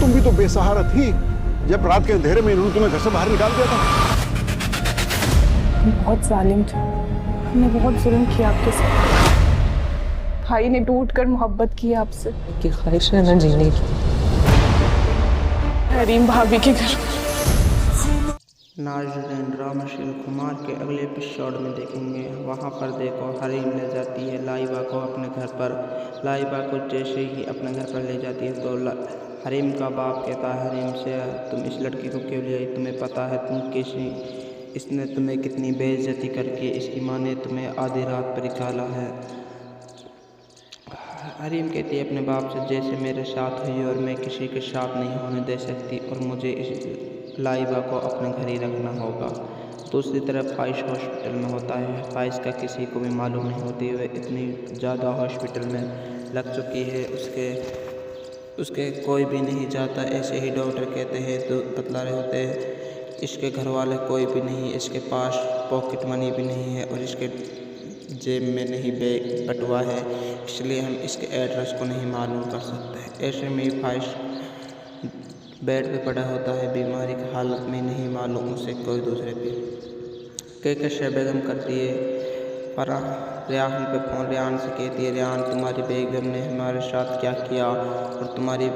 तुम भी तो बेसहारा थी जब रात के अंधेरे में इन्होंने तुम्हें घर से बाहर निकाल दिया था। हम बहुत जालिम थे, हमने बहुत जुल्म किया आपके साथ। भाई ने टूट कर मोहब्बत की आपसे, की ख्वाहिश है ना जीने की। हरीम भाभी के घर। नाज़रीन, ड्रामा शिल कुमार के अगले एपिसोड में देखेंगे। वहाँ पर देखो, हरीम ले जाती है लाइबा को अपने घर पर। लाइबा को जैसे ही अपने घर पर ले जाती है तो हरीम का बाप कहता है हरीम से, तुम इस लड़की को क्यों ले आई? तुम्हें पता है तुम किसी इसने तुम्हें कितनी बेइज्जती करके इसकी माँ ने तुम्हें आधी रात पर निकाला है। हरीम कहती है अपने बाप से, जैसे मेरे साथ हुई और मैं किसी के साथ नहीं होने दे सकती और मुझे इस लाइबा को अपने घर ही रखना होगा। दूसरी तरफ फाइश हॉस्पिटल में होता है। फाइश का किसी को भी मालूम नहीं होती है, इतनी ज़्यादा हॉस्पिटल में लग चुकी है, उसके कोई भी नहीं जाता। ऐसे ही डॉक्टर कहते हैं तो बतला रहे होते हैं, इसके घर वाले कोई भी नहीं, इसके पास पॉकेट मनी भी नहीं है और इसके जेब में नहीं बैग बटुआ है, इसलिए हम इसके एड्रेस को नहीं मालूम कर सकते। ऐसे में ही फाइश बेड पे पड़ा होता है, बीमारी की हालत में नहीं मालूम उसे कोई दूसरे पे। कहकर बेगम करती है रेहान पे फ़ोन। रेहान से कहती है, रेहान तुम्हारी बेगम ने हमारे साथ क्या किया और तुम्हारी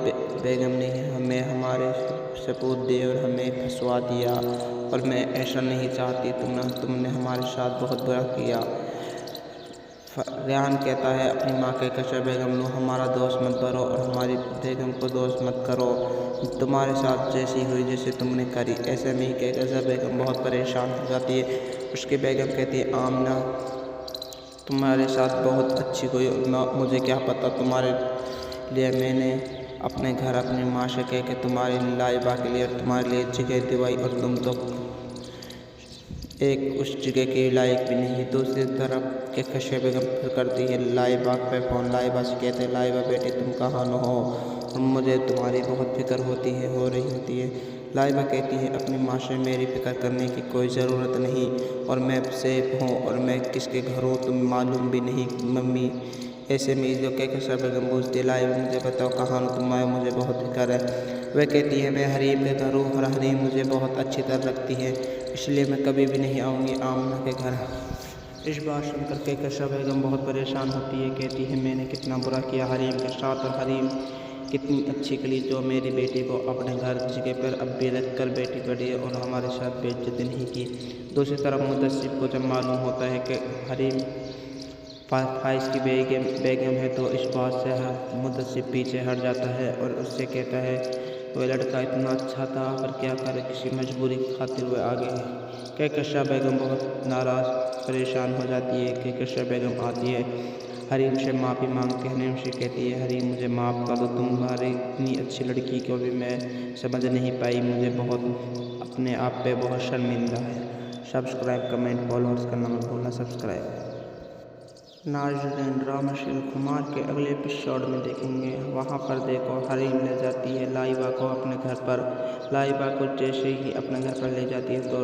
बेगम ने हमें हमारे सबूत दिए और हमें फंसवा दिया और मैं ऐसा नहीं चाहती, तुमने हमारे साथ बहुत बुरा किया। रेहान कहता है अपनी माँ के कशा, बेगम लो हमारा दोस्त मत बनो और हमारी बेगम को दोस्त मत करो, तुम्हारे साथ जैसी हुई जैसे तुमने करी। ऐसे में ही कहकर बेगम बहुत परेशान हो जाती है। उसकी बेगम कहती है, आमना तुम्हारे साथ बहुत अच्छी हुई, मुझे क्या पता, तुम्हारे लिए मैंने अपने घर अपनी माँ से कह के तुम्हारे लाइबा के लिए और तुम्हारे लिए जगह दिवाई और तुम तो एक उस जगह के लायक भी नहीं। दूसरी तरफ के कश्य बेगम फिर करती है लाइबा पे फ़ोन। लाइबा से कहते हैं, लाइबा बेटी तुम कहाँ न हो और मुझे तुम्हारी बहुत फिक्र हो रही होती है। लाइबा कहती है, अपनी माँ से मेरी फिक्र करने की कोई ज़रूरत नहीं और मैं सेफ हूँ और मैं किसके घर हूँ तुम मालूम भी नहीं मम्मी। ऐसे में जो कश्य बेगम पूछती है, लाइबा मुझे बताओ कहाँ हो तुम आए, मुझे बहुत फिक्र है। वह कहती है, मैं हरीम के घर हूँ और हरीम मुझे बहुत अच्छी तरह रखती है, इसलिए मैं कभी भी नहीं आऊँगी आमना के घर। इस बात सुनकर कहकर बेगम बहुत परेशान होती है। कहती है, मैंने कितना बुरा किया हरीम के साथ और हरीम कितनी अच्छी कली जो मेरी बेटी को अपने घर जगह पर अब भी रख कर बेटी पड़ी है और हमारे साथ बेइज्जती नहीं की। दूसरी तरफ मुदस्सिब को जब मालूम होता है कि हरीम फाइज की बेगम है तो इस बात से मुदस्सिब पीछे हट जाता है और उससे कहता है, वह लड़का इतना अच्छा था पर क्या करे, किसी मजबूरी की खातिर वह आगे है। कहकर बेगम बहुत नाराज़ परेशान हो जाती है। कहकर बेगम आती है, हरीम से माफ़ी मांगती है। हरीम से कहती है, हरीम मुझे माफ़ कर दो, तुम्हारी इतनी अच्छी लड़की को भी मैं समझ नहीं पाई, मुझे बहुत अपने आप पे बहुत शर्मिंदा है। सब्सक्राइब कमेंट फॉलोअर्स करना मत भूलना। सब्सक्राइब। नाज़रीन, ड्रामा शिल कुमार के अगले एपिसोड में देखेंगे। वहाँ पर देखो, हरीम ले जाती है लाइबा को अपने घर पर। लाइबा को जैसे ही अपने घर पर ले जाती है तो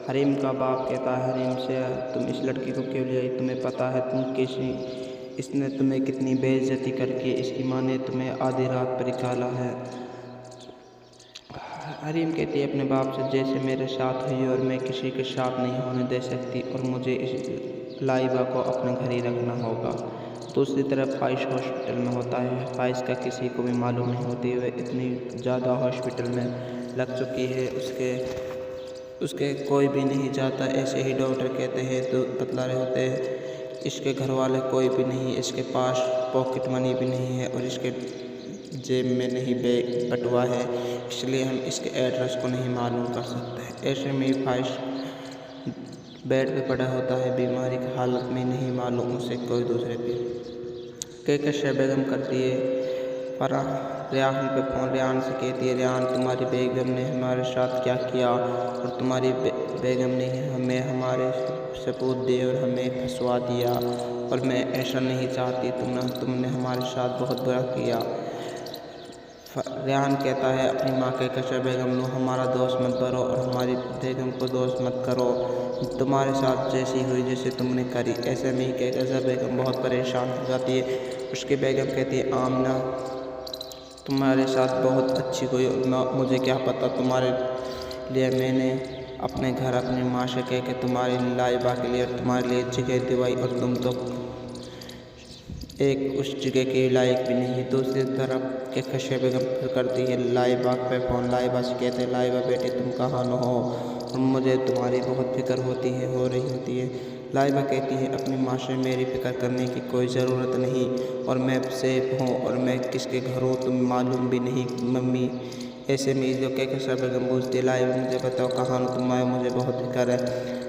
हरीम का बाप कहता है हरीम से, तुम इस लड़की को क्यों ले आई? तुम्हें पता है तुम किसी इसने तुम्हें कितनी बेइज्जती करके इसकी माँ ने तुम्हें आधी रात पर निकाला है। हरीम कहती है अपने बाप से, जैसे मेरे साथ हुई और मैं किसी के साथ नहीं होने दे सकती और मुझे इस लाइबा को अपने घर ही रखना होगा। दूसरी तरफ फाइश हॉस्पिटल में होता है। फाइश का किसी को भी मालूम नहीं होती है, इतनी ज़्यादा हॉस्पिटल में लग चुकी है, उसके कोई भी नहीं जाता। ऐसे ही डॉक्टर कहते हैं तो बतला रहे होते हैं, इसके घर वाले कोई भी नहीं, इसके पास पॉकेट मनी भी नहीं है और इसके जेब में नहीं बैग बटुआ है, इसलिए हम इसके एड्रेस को नहीं मालूम कर सकते। ऐसे में ही फाइश बेड पे पड़ा होता है, बीमारी की हालत में नहीं मालूम उसे कोई दूसरे पे। कहकर बेगम करती है रेहान पे फ़ोन। रेहान से कहती है, रेहान तुम्हारी बेगम ने हमारे साथ क्या किया और तुम्हारी बेगम ने हमें हमारे सबूत दिए और हमें फंसवा दिया और मैं ऐसा नहीं चाहती, तुमने हमारे साथ बहुत बुरा किया। रेहान कहता है अपनी माँ के कशा, बेगम लो हमारा दोस्त मत बनो और हमारी बेगम को दोस्त मत करो, तुम्हारे साथ जैसी हुई जैसे तुमने करी। ऐसे में ही कहकर बेगम बहुत परेशान हो जाती है। उसकी बेगम कहती है, आमना तुम्हारे साथ बहुत अच्छी कोई मुझे क्या पता, तुम्हारे लिए मैंने अपने घर अपनी माँ से कह के तुम्हारे लाइबा के लिए तुम्हारे लिए जगह दिवाई और तुम तो एक उस जगह के लायक भी नहीं। दूसरी तरफ के कशे बेगम फिर करती है लाइबा पे फ़ोन। लाइबा से कहते हैं लाइबा बेटे तुम कहाँ न हो, मुझे तुम्हारी बहुत फिक्र होती है हो रही होती है। लाइबा कहती है अपनी माँ से मेरी फिक्र करने की कोई ज़रूरत नहीं, और मैं सेफ हूँ और मैं किसके घर हूँ तुम मालूम भी नहीं मम्मी। ऐसे में जो कह के सब बेगम पूछती लाइबा मुझे बताओ कहाँ तुम आए, मुझे बहुत फिक्र है।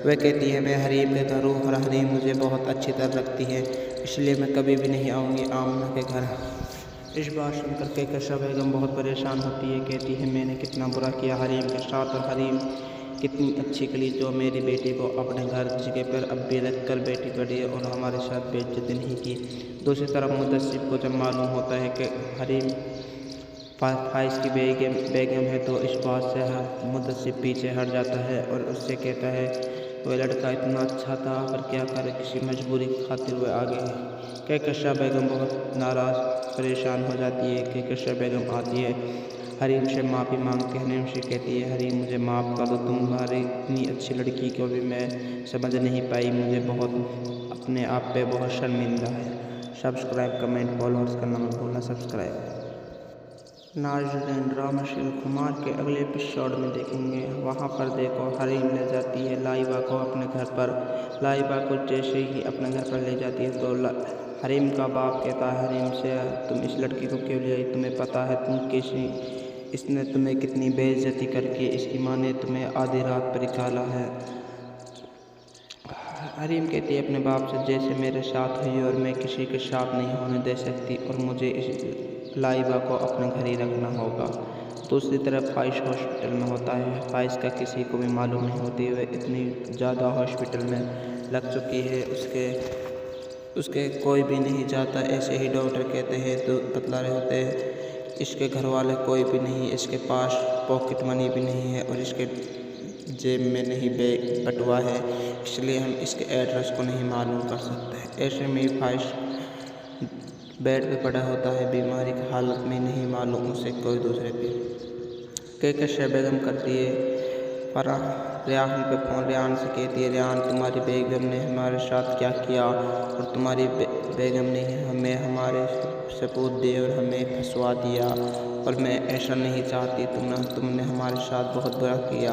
वह कहती है मैं हरीम के घर हूँ और हरीम मुझे बहुत अच्छी तरह रखती है, इसलिए मैं कभी भी नहीं आऊँगी आमना के घर। इस बात सुनकर कहकर बेगम बहुत परेशान होती है, कहती है मैंने कितना बुरा किया हरीम के साथ, और हरीम कितनी अच्छी कली जो मेरी बेटी को अपने घर जगह पर अब भी रख कर बेटी पड़ी है और हमारे साथ बेइज्जती नहीं की। दूसरी तरफ मुदस्सिब को जब मालूम होता है कि हरीम फाइज की बेगम है तो इस बात से मुदस्सिब पीछे हट जाता है और उससे कहता है वह लड़का इतना अच्छा था पर क्या करे, किसी मजबूरी की खातिर वह आगे है। कहकर बेगम बहुत नाराज़ परेशान हो जाती है। कहकर बेगम आती है, हरीम से माफ़ी मांगती है। हरीम से कहती है हरीम मुझे माफ़ कर दो, तुम्हारी इतनी अच्छी लड़की को भी मैं समझ नहीं पाई, मुझे बहुत अपने आप पे बहुत शर्मिंदा है। सब्सक्राइब कमेंट फॉलोअर्स करना मत भूलना सब्सक्राइब। नाज़रीन ड्रामा शिल कुमार के अगले एपिसोड में देखेंगे, वहाँ पर देखो हरीम ले जाती है लाइबा को अपने घर पर। लाइबा को जैसे ही अपने घर पर ले जाती है तो हरीम का बाप कहता है हरीम से तुम इस लड़की को क्यों ले आई, तुम्हें पता है तुम किसी इसने तुम्हें कितनी बेइज्जती करके इसकी माँ ने तुम्हें आधी रात पर निकाला है। हरीम कहती है अपने बाप से जैसे मेरे साथ हुई और मैं किसी के साथ नहीं होने दे सकती और मुझे इस लाइबा को अपने घर ही रखना होगा। दूसरी तरफ फाइज हॉस्पिटल में होता है। फाइज का किसी को भी मालूम नहीं होती, वह इतनी ज़्यादा हॉस्पिटल में लग चुकी है उसके कोई भी नहीं जाता। ऐसे ही डॉक्टर कहते हैं तो बतला रहे होते हैं इसके घर वाले कोई भी नहीं, इसके पास पॉकेट मनी भी नहीं है और इसके जेब में नहीं बैग बटुआ है, इसलिए हम इसके एड्रेस को नहीं मालूम कर सकते। ऐसे में फाइज बेड पे पड़ा होता है, बीमारी की हालत में नहीं मालूम उसे कोई दूसरे पे। कहकर बेगम करती है पर रियान पे फ़ोन। रियान से कहती है रियान तुम्हारी बेगम ने हमारे साथ क्या किया और तुम्हारी बेगम ने हमें हमारे सबूत दिए और हमें फंसवा दिया, और मैं ऐसा नहीं चाहती, तुमने हमारे साथ बहुत बुरा किया।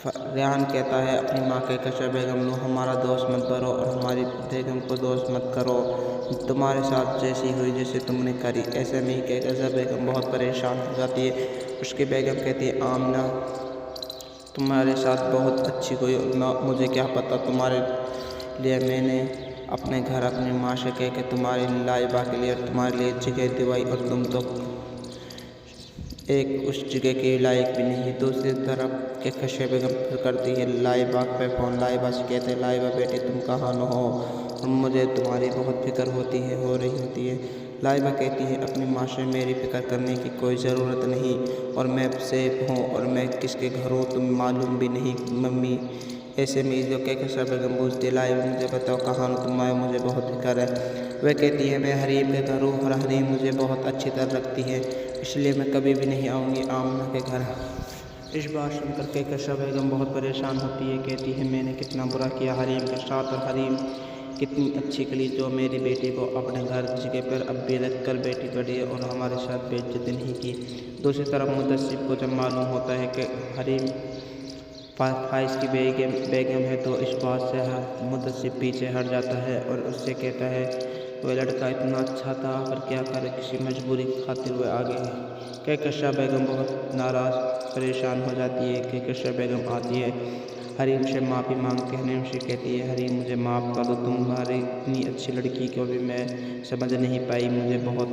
रियान कहता है अपनी माँ के कहकर बेगम लो हमारा दोस्त मत करो और हमारी बेगम को दोस्त मत करो, तुम्हारे साथ जैसी हुई जैसे तुमने करी। ऐसे में ही कहकर बेगम बहुत परेशान हो जाती है। उसकी बेगम कहती है आमना तुम्हारे साथ बहुत अच्छी कोई मुझे क्या पता, तुम्हारे लिए मैंने अपने घर अपनी माँ से कह के तुम्हारे लाइबा के लिए तुम्हारे लिए जगह दिवाई और तुम तो एक उस जगह के लायक भी नहीं। दूसरी तरफ के कशे बेगम फिर करती है लाइबा पे फ़ोन। लाइबा से कहते हैं लाइबा बेटे तुम कहाँ न हो, मुझे तुम्हारी बहुत फिक्र होती है हो रही होती है। लाइबा कहती है अपनी माँ से मेरी फिक्र करने की कोई ज़रूरत नहीं, और मैं सेफ हूँ और मैं किसके घर हूँ तुम मालूम भी नहीं मम्मी। ऐसे में जो कहकर बेगम पूछती लाइबा मुझे बताओ कहाँ तुम आए, मुझे बहुत फिक्र है। वह कहती है मैं हरीम के घर हूँ और हरीम मुझे बहुत अच्छी तरह रखती है, इसलिए मैं कभी भी नहीं आऊँगी आमना के घर। इस बात सुनकर कहकर बेगम बहुत परेशान होती है, कहती है मैंने कितना बुरा किया हरीम के साथ, और हरीम कितनी अच्छी कली जो मेरी बेटी को अपने घर जगह पर अब भी रख कर बेटी पड़ी है और हमारे साथ बेइज्जती नहीं की। दूसरी तरफ मुदस्सिब को जब मालूम होता है कि हरीम फाइज की बेगम है तो इस बात से मुदस्सिब पीछे हट जाता है और उससे कहता है वह लड़का इतना अच्छा था पर क्या करे, किसी मजबूरी की खातिर वह आगे है। कहकर बेगम बहुत नाराज़ परेशान हो जाती है। कहकर बेगम आती है, हरीम से माफ़ी मांगती है। हरीम से कहती है हरीम मुझे माफ़ कर दो, तुम्हारी इतनी अच्छी लड़की को भी मैं समझ नहीं पाई, मुझे बहुत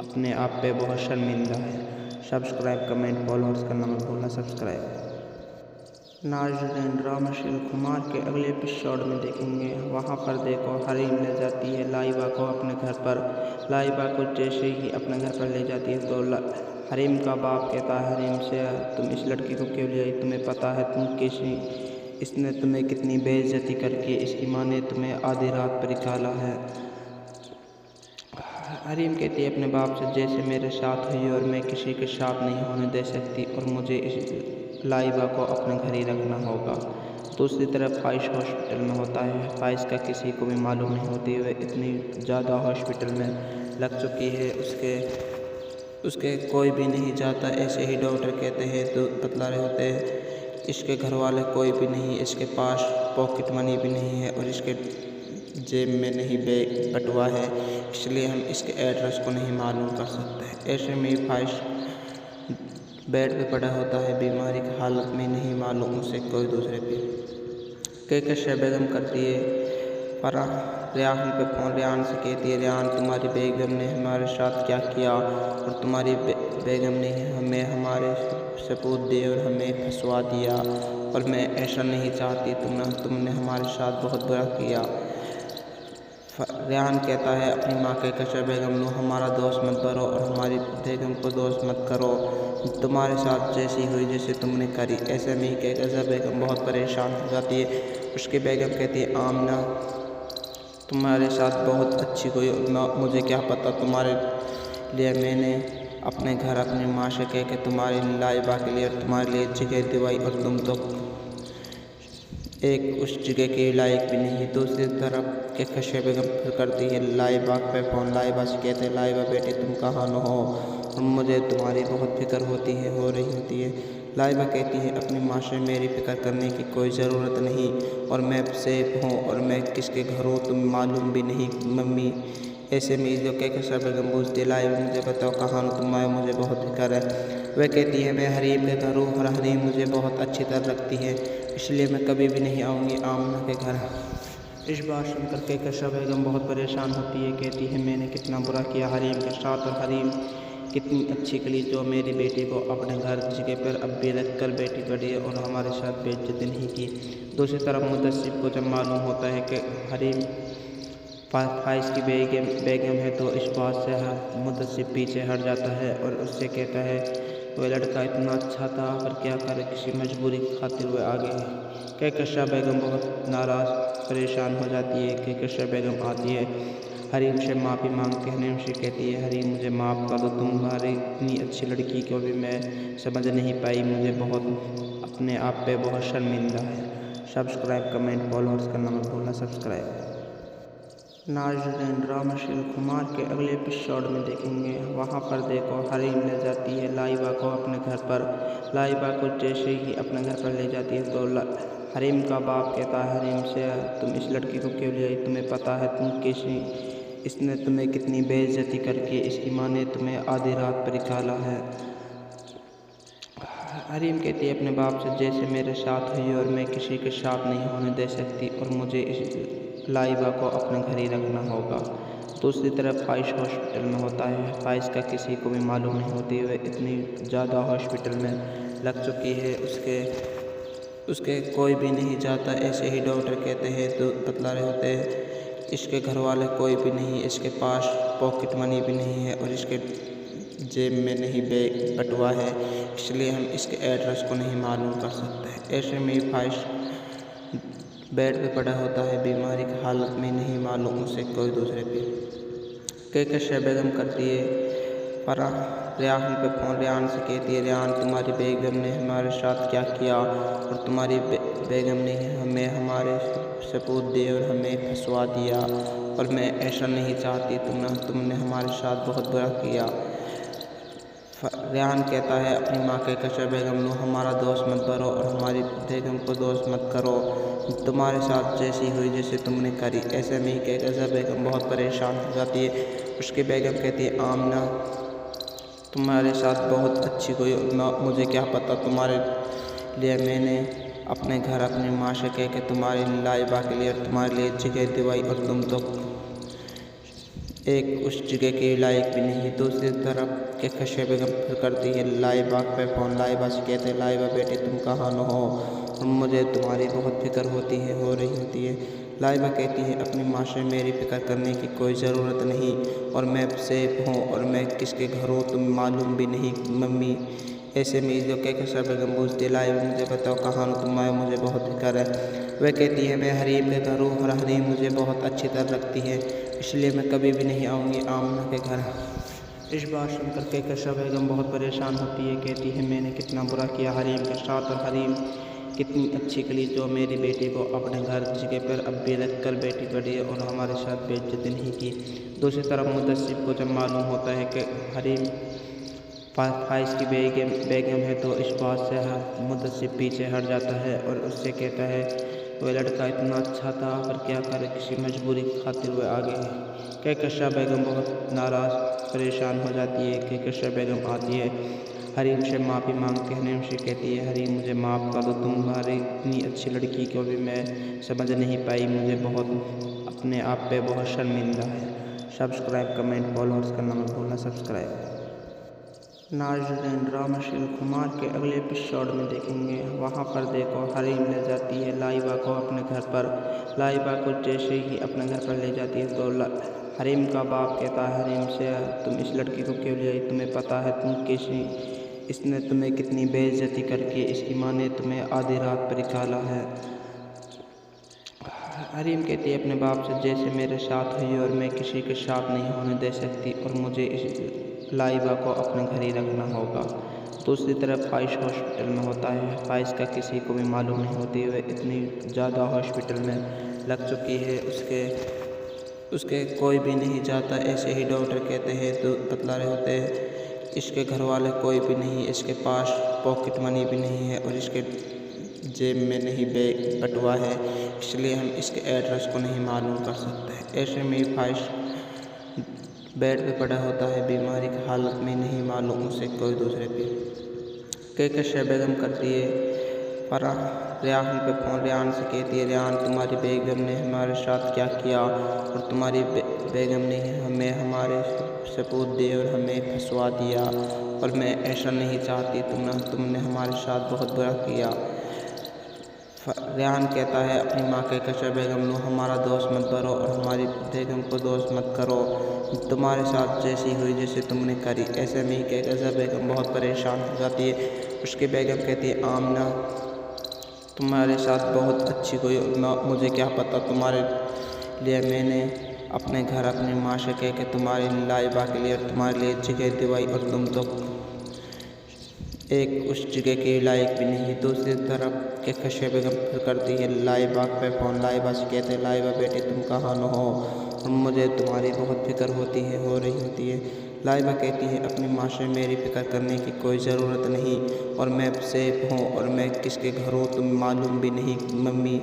अपने आप पे बहुत शर्मिंदा है। सब्सक्राइब कमेंट फॉलोअर्स करना मत भूलना सब्सक्राइब। नाज़रीन ड्रामा शिल कुमार के अगले एपिसोड में देखेंगे, वहाँ पर देखो हरीम ले जाती है लाइबा को अपने घर पर। लाइबा को जैसे ही अपने घर पर ले जाती है तो हरीम का बाप कहता है हरीम से तुम इस लड़की को क्यों ले आई, तुम्हें पता है तुम किसी इसने तुम्हें कितनी बेइज्जती करके इसकी माँ ने तुम्हें आधी रात पर निकाला है। हरीम कहती है अपने बाप से, जैसे मेरे साथ हुई और मैं किसी के साथ नहीं होने दे सकती और मुझे इस लाइबा को अपने घर ही रखना होगा। दूसरी तरफ फाइश हॉस्पिटल में होता है। फाइश का किसी को भी मालूम नहीं होती, वह इतनी ज़्यादा हॉस्पिटल में लग चुकी है, उसके कोई भी नहीं जाता। ऐसे ही डॉक्टर कहते हैं तो बतला रहे होते हैं, इसके घर वाले कोई भी नहीं, इसके पास पॉकेट मनी भी नहीं है और इसके जेब में नहीं बटुआ है, इसलिए हम इसके एड्रेस को नहीं मालूम कर सकते। ऐसे में फाइश बेड पे पड़ा होता है, बीमारी की हालत में नहीं मालूम उसे कोई दूसरे पे। कहकर बेगम करती है फराह रियान पे फ़ोन, रियान से कहती है, रियान तुम्हारी बेगम ने हमारे साथ क्या किया और तुम्हारी बेगम ने हमें हमारे सबूत दिए और हमें फंसवा दिया और मैं ऐसा नहीं चाहती, तुमने हमारे साथ बहुत बुरा किया। रियान कहता है अपनी माँ के कशा, बेगम लो हमारा दोस्त मत बनो और हमारी बेगम को दोस्त मत करो, तुम्हारे साथ जैसी हुई जैसे तुमने करी। ऐसे में ही कहकर बेगम बहुत परेशान हो जाती है। उसकी बेगम कहती है, आमना तुम्हारे साथ बहुत अच्छी हुई, मुझे क्या पता, तुम्हारे लिए मैंने अपने घर अपनी माँ से कह के तुम्हारी लाइबा के लिए और तुम्हारे लिए जगह दिवाई और तुम तो एक उस जगह के लायक भी नहीं। दूसरी तरफ के कशा बेगम फिर करती है लाइबा पे फ़ोन। लाइबा से कहते हैं, लाइबा बेटे तुम कहाँ न हो और मुझे तुम्हारी बहुत फिक्र हो रही होती है। लाइबा कहती है अपनी माँ से, मेरी फ़िक्र करने की कोई ज़रूरत नहीं और मैं सेफ हूँ और मैं किसके घर हूँ तुम मालूम भी नहीं मम्मी। ऐसे में जो कह कशा बेगम पूछती, लाइबा मुझे बताओ कहाँ हो तुम आए, मुझे बहुत फिक्र है। वह कहती है मैं हरीम के घर हूँ और हरीम मुझे बहुत अच्छी तरह रखती है, इसलिए मैं कभी भी नहीं आऊँगी आमना के घर। इस बात सुनकर के कशा बेगम बहुत परेशान होती है। कहती है मैंने कितना बुरा किया हरीम के साथ और हरीम कितनी अच्छी कली जो मेरी बेटी को अपने घर जगह पर अब भी रख कर बेटी पड़ी है और हमारे साथ बेइज्जती नहीं की। दूसरी तरफ मुदस्सिब को जब मालूम होता है कि हरीम फाइज की बेगम है तो इस बात से मुदस्सिब पीछे हट जाता है और उससे कहता है वह लड़का इतना अच्छा था पर क्या करे, किसी मजबूरी की खातिर वह आ गई। कहकशा बेगम बहुत नाराज़ परेशान हो जाती है। कहकशा बेगम आती है, हरीम से माफ़ी मांगती है। हरीम से कहती है, हरीम मुझे माफ़ कर दो, तुम्हारी इतनी अच्छी लड़की को भी मैं समझ नहीं पाई, मुझे बहुत अपने आप पे बहुत शर्मिंदा है। सब्सक्राइब कमेंट फॉलोअर्स करना मत भूलना। सब्सक्राइब। नाज़रीन ड्रामा शिव कुमार के अगले एपिसोड में देखेंगे। वहाँ पर देखो हरीम ले जाती है लाइबा को अपने घर पर। लाइबा को जैसे ही अपने घर पर ले जाती है तो हरीम का बाप कहता है हरीम से, तुम इस लड़की को क्यों ले आई, तुम्हें पता है इसने तुम्हें कितनी बेइज्जती करके इसकी माँ ने तुम्हें आधी रात पर निकाला है। हरीम कहती है अपने बाप से, जैसे मेरे साथ हुई और मैं किसी के साथ नहीं होने दे सकती और मुझे इस लाइबा को अपने घर ही रखना होगा। दूसरी तरफ फाइश हॉस्पिटल में होता है। फाइश का किसी को भी मालूम नहीं होती, वह इतनी ज़्यादा हॉस्पिटल में लग चुकी है, उसके कोई भी नहीं जाता। ऐसे ही डॉक्टर कहते हैं तो बतला रहे होते हैं, इसके घर वाले कोई भी नहीं, इसके पास पॉकेट मनी भी नहीं है और इसके जेब में नहीं बटुआ है, इसलिए हम इसके एड्रेस को नहीं मालूम कर सकते। ऐसे में फाइश बेड पे पड़ा होता है, बीमारी की हालत में नहीं मालूम उसे कोई दूसरे पे। कहकर बेगम करती है फराह रियान पे फ़ोन। रियान से कहती है, रियान तुम्हारी बेगम ने हमारे साथ क्या किया और तुम्हारी बेगम ने हमें हमारे सबूत दिए और हमें फंसवा दिया और मैं ऐसा नहीं चाहती, तुमने हमारे साथ बहुत बुरा किया। रियान कहता है अपनी माँ के कशा, बेगम लो हमारा दोस्त मत बनो और हमारी बेगम को दोस्त मत करो, तुम्हारे साथ जैसी हुई जैसे तुमने करी। ऐसे में ही कहकर बेगम बहुत परेशान हो जाती है। उसकी बेगम कहती है, आमना तुम्हारे साथ बहुत अच्छी हुई, मुझे क्या पता, तुम्हारे लिए मैंने अपने घर अपनी माँ से कह के तुम्हारी लाइबा के लिए और तुम्हारे लिए जगह दिवाई और तुम तो एक उस जगह के लायक भी नहीं। दूसरी तरफ के कशा बेगम फिर करती है लाइबा पे फ़ोन। लाइबा से कहते हैं, लाइबा बेटे तुम कहाँ न हो और मुझे तुम्हारी बहुत फिक्र हो रही होती है। लाइबा कहती है अपनी माँ से, मेरी फ़िक्र करने की कोई ज़रूरत नहीं और मैं सेफ हूँ और मैं किसके घर हूँ तुम मालूम भी नहीं मम्मी। ऐसे में जो कहकर बेगम पूछती, लाइबा मुझे बताओ कहाँ हो तुम आए, मुझे बहुत फिक्र है। वह कहती है मैं हरीम के घर हूँ और हरीम मुझे बहुत अच्छी तरह रखती है, इसलिए मैं कभी भी नहीं आऊँगी आमना के घर। इस बात सुनकर कहकशा बेगम बहुत परेशान होती है। कहती है मैंने कितना बुरा किया हरीम के साथ, और हरीम कितनी अच्छी कली जो मेरी बेटी को अपने घर जगह पर अब भी रख कर बेटी पड़ी है और हमारे साथ बेइज्जती नहीं की। दूसरी तरफ मुदस्सिब को जब मालूम होता है कि हरीम फाइज की बेगम है तो इस बात से मुदस्सिब पीछे हट जाता है और उससे कहता है वह लड़का इतना अच्छा था पर क्या करे, किसी मजबूरी की खातिर वह आगे है। कहकशा बेगम बहुत नाराज़ परेशान हो जाती है। कहकशा बेगम आती है, हरीम से माफ़ी मांगती है। हरीम से कहती है हरीम मुझे माफ़ कर दो, तुम्हारी इतनी अच्छी लड़की को भी मैं समझ नहीं पाई, मुझे बहुत अपने आप पे बहुत शर्मिंदा है। सब्सक्राइब कमेंट फॉलोअर्स करना मत भूलना। सब्सक्राइब। नाज़रीन, ड्रामा शिल कुमार के अगले एपिसोड में देखेंगे। वहाँ पर देखो हरीम ले जाती है लाइबा को अपने घर पर। लाइबा को जैसे ही अपने घर पर ले जाती है तो हरीम का बाप कहता है हरीम से तुम इस लड़की को क्यों ले आई, तुम्हें पता है तुम किसी इसने तुम्हें कितनी बेइज्जती करके इसकी माँ ने तुम्हें आधी रात पर निकाला है। हरीम कहती है अपने बाप से जैसे मेरे साथ हुई और मैं किसी के साथ नहीं होने दे सकती और मुझे इस लाइबा को अपने घर ही रखना होगा। दूसरी तरफ फाइज हॉस्पिटल में होता है। फाइज का किसी को भी मालूम नहीं होती, वह इतनी ज़्यादा हॉस्पिटल में लग चुकी है उसके कोई भी नहीं जाता। ऐसे ही डॉक्टर कहते हैं तो बतला रहे होते हैं इसके घर वाले कोई भी नहीं, इसके पास पॉकेट मनी भी नहीं है और इसके जेब में नहीं बैग बटुआ है, इसलिए हम इसके एड्रेस को नहीं मालूम कर सकते। ऐसे में फाइज बेड पे पड़ा होता है, बीमारी की हालत में नहीं मालूम उसे कोई दूसरे पे। कहकशा बेगम करती है रेहान पे फ़ोन। रेहान से कहती है रेहान तुम्हारी बेगम ने हमारे साथ क्या किया और तुम्हारी बेगम ने हमें हमारे सबूत दिए और हमें फंसवा दिया और मैं ऐसा नहीं चाहती, तुमने हमारे साथ बहुत बुरा किया। रेहान कहता है अपनी माँ कहकशा बेगम लो हमारा दोस्त मत बनो और हमारी बेगम को दोस्त मत करो, तुम्हारे साथ जैसी हुई जैसे तुमने करी। ऐसे में ही कहकशा बेगम बहुत परेशान हो जाती है। उसकी बेगम कहती है आमना तुम्हारे साथ बहुत अच्छी कोई मुझे क्या पता, तुम्हारे लिए मैंने अपने घर अपनी माँ से कह के तुम्हारे लाइबा के लिए और तुम्हारे लिए जगह दिवाई और तुम तो एक उस जगह के लायक भी नहीं। दूसरी तरफ कहकशा बेगम फिर करती है लाइबा पे फ़ोन। लाइबा से कहते हैं लाइबा बेटी तुम कहाँ न हो और मुझे तुम्हारी बहुत फिक्र हो रही होती है। लाइबा कहती है अपनी माँ से मेरी फिक्र करने की कोई ज़रूरत नहीं और मैं सेफ हूँ और मैं किसके घर हूँ तुम मालूम भी नहीं मम्मी।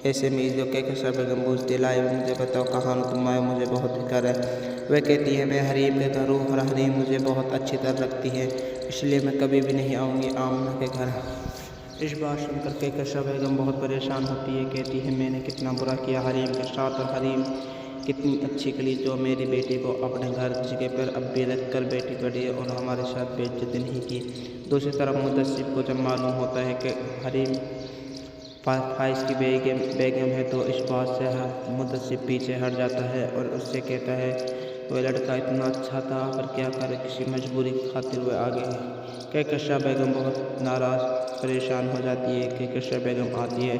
ऐसे में जो कहकशा बेगम पूछती है लाइबा मुझे बताओ कहाँ हो तुम आए, मुझे बहुत फिक्र है। वह कहती है मैं हरीम के घर हूँ और हरीम मुझे बहुत अच्छी तरह रखती है, इसलिए मैं कभी भी नहीं आऊँगी आमना के घर। इस बात सुनकर कहकशा बेगम बहुत परेशान होती है। कहती है मैंने कितना बुरा किया हरीम के साथ, और हरीम कितनी अच्छी कली जो मेरी बेटी को अपने घर जगह पर अब भी रख कर बेटी पड़ी है और हमारे साथ बेइज्जती नहीं की। दूसरी तरफ मुदस्सिब को जब मालूम होता है कि हरीम फाइज की बेगम है तो इस बात से मुदस्सिब पीछे हट जाता है और उससे कहता है वह लड़का इतना अच्छा था पर क्या करे, किसी मजबूरी की खातिर वह आगे है। कहकशा बेगम बहुत नाराज़ परेशान हो जाती है। कहकशा बेगम आती है,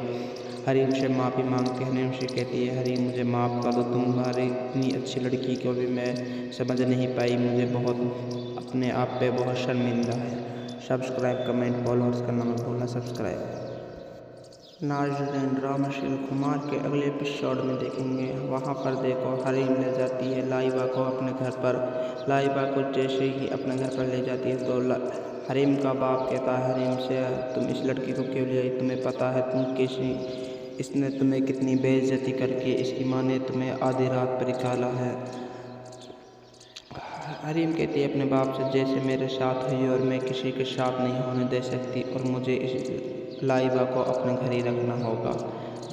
हरीम से माफ़ी मांगती है। हरीम से कहती है हरीम मुझे माफ़ कर दो, तुम्हारी इतनी अच्छी लड़की को भी मैं समझ नहीं पाई, मुझे बहुत अपने आप पे बहुत शर्मिंदा है। सब्सक्राइब कमेंट फॉलोअर्स करना मत भूलना। सब्सक्राइब। नाज़रीन, ड्रामा शिल कुमार के अगले एपिसोड में देखेंगे। वहाँ पर देखो हरीम ले जाती है लाइबा को अपने घर पर। लाइबा को जैसे ही अपने घर पर ले जाती है तो हरीम का बाप कहता है हरीम से तुम इस लड़की को क्यों ले आई, तुम्हें पता है तुम किसी इसने तुम्हें कितनी बेइज्जती करके इसकी माँ ने तुम्हें आधी रात पर निकाला है। हरीम कहती है अपने बाप से जैसे मेरे साथ हुई और मैं किसी के साथ नहीं होने दे सकती और मुझे इस लाइबा को अपने घर ही रखना होगा।